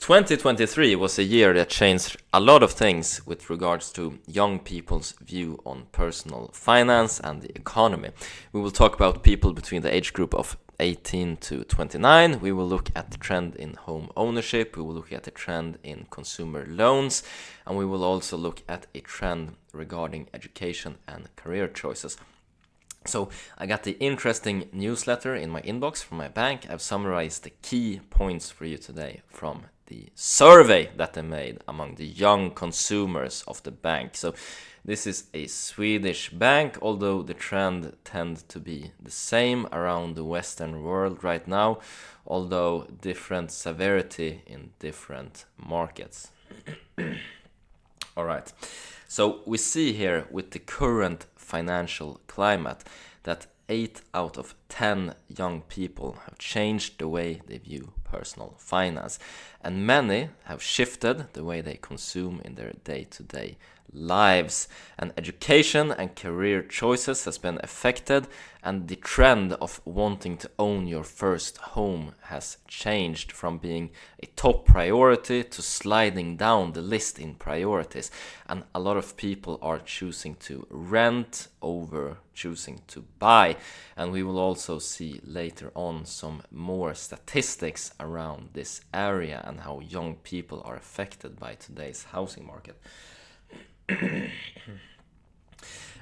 2023 was a year that changed a lot of things with regards to young people's view on personal finance and the economy. We will talk about people between the age group of 18 to 29. We will look at the trend in home ownership. We will look at the trend in consumer loans. And we will also look at a trend regarding education and career choices. So I got the interesting newsletter in my inbox from my bank. I've summarized the key points for you today from the survey that they made among the young consumers of the bank. So this is a Swedish bank, although the trend tends to be the same around the Western world right now, although different severity in different markets. All right. So we see here with the current financial climate that 8 out of 10 young people have changed the way they view personal finance, and many have shifted the way they consume in their day-to-day lives, and education and career choices has been affected, and the trend of wanting to own your first home has changed from being a top priority to sliding down the list in priorities, and a lot of people are choosing to rent over choosing to buy. And we will also see later on some more statistics around this area and how young people are affected by today's housing market.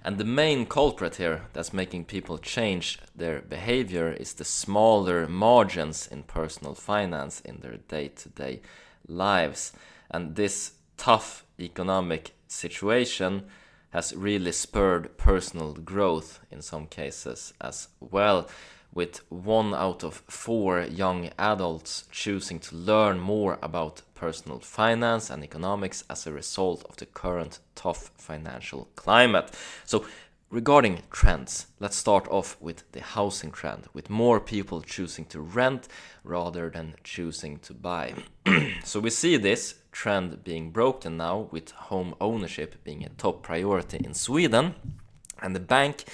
And the main culprit here that's making people change their behavior is the smaller margins in personal finance in their day-to-day lives. And this tough economic situation has really spurred personal growth in some cases as well, with 1 out of 4 young adults choosing to learn more about personal finance and economics as a result of the current tough financial climate. So regarding trends, let's start off with the housing trend, with more people choosing to rent rather than choosing to buy. So we see this trend being broken now, with home ownership being a top priority in Sweden, and the bank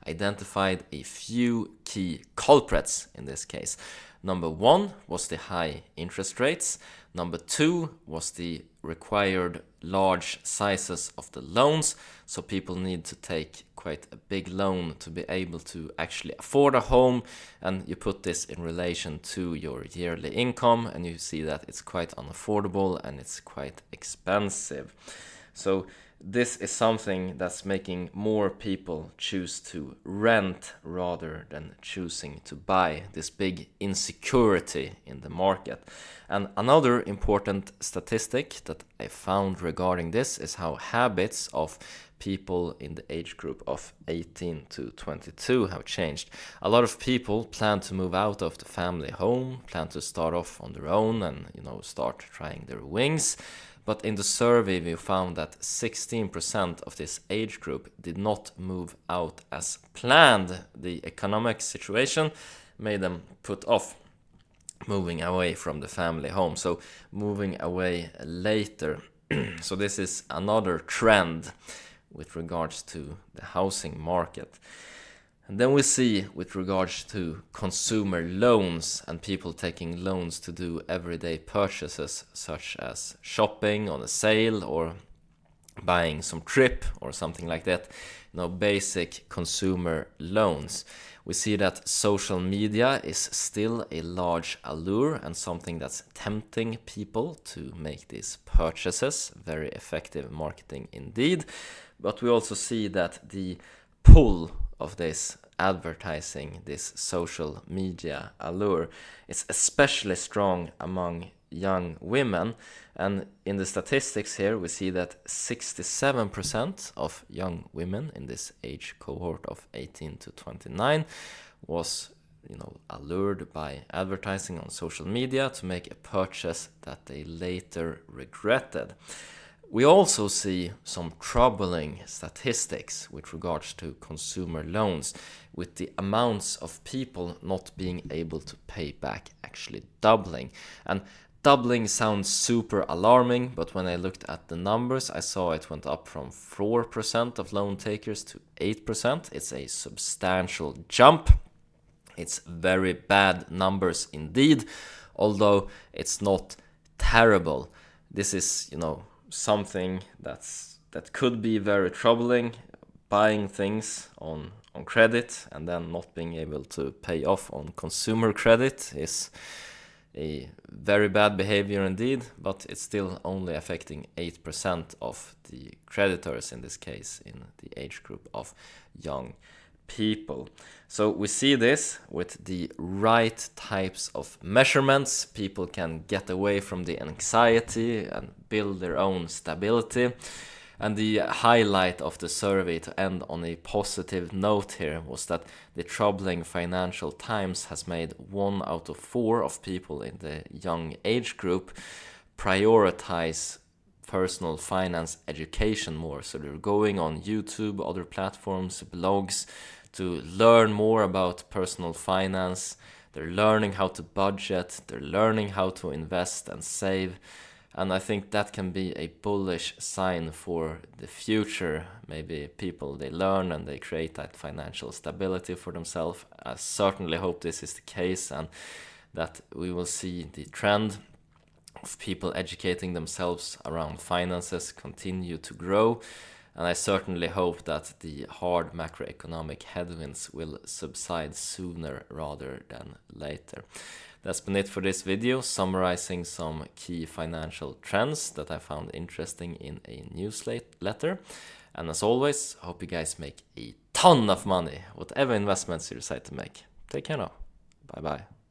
identified a few key culprits in this case. Number 1 was the high interest rates. Number 2 was the required large sizes of the loans. So people need to take quite a big loan to be able to actually afford a home. And you put this in relation to your yearly income, and you see that it's quite unaffordable and it's quite expensive. So this is something that's making more people choose to rent rather than choosing to buy, this big insecurity in the market. And another important statistic that I found regarding this is how habits of people in the age group of 18 to 22 have changed. A lot of people plan to move out of the family home, plan to start off on their own and, start trying their wings. But in the survey, we found that 16% of this age group did not move out as planned. The economic situation made them put off moving away from the family home, so moving away later. So this is another trend with regards to the housing market. And then we see with regards to consumer loans and people taking loans to do everyday purchases such as shopping on a sale or buying some trip or something like that, basic consumer loans. We see that social media is still a large allure and something that's tempting people to make these purchases. Very effective marketing indeed. But we also see that the pull of this advertising, this social media allure, is especially strong among young women. And in the statistics here, we see that 67% of young women in this age cohort of 18 to 29 was allured by advertising on social media to make a purchase that they later regretted. We also see some troubling statistics with regards to consumer loans, with the amounts of people not being able to pay back actually doubling. And doubling sounds super alarming, but when I looked at the numbers, I saw it went up from 4% of loan takers to 8%. It's a substantial jump. It's very bad numbers indeed, although it's not terrible. This is, something that could be very troubling. Buying things on credit and then not being able to pay off on consumer credit is a very bad behavior indeed, but it's still only affecting 8% of the creditors in this case, in the age group of young people. So we see this with the right types of measurements. People can get away from the anxiety and build their own stability. And the highlight of the survey, to end on a positive note here, was that the troubling financial times has made 1 out of 4 of people in the young age group prioritize personal finance education more. So they're going on YouTube, other platforms, blogs to learn more about personal finance. They're learning how to budget, they're learning how to invest and save. And I think that can be a bullish sign for the future. Maybe people, they learn and they create that financial stability for themselves. I certainly hope this is the case and that we will see the trend of people educating themselves around finances continue to grow. And I certainly hope that the hard macroeconomic headwinds will subside sooner rather than later. That's been it for this video, summarizing some key financial trends that I found interesting in a newsletter. And as always, I hope you guys make a ton of money, whatever investments you decide to make. Take care now. Bye bye.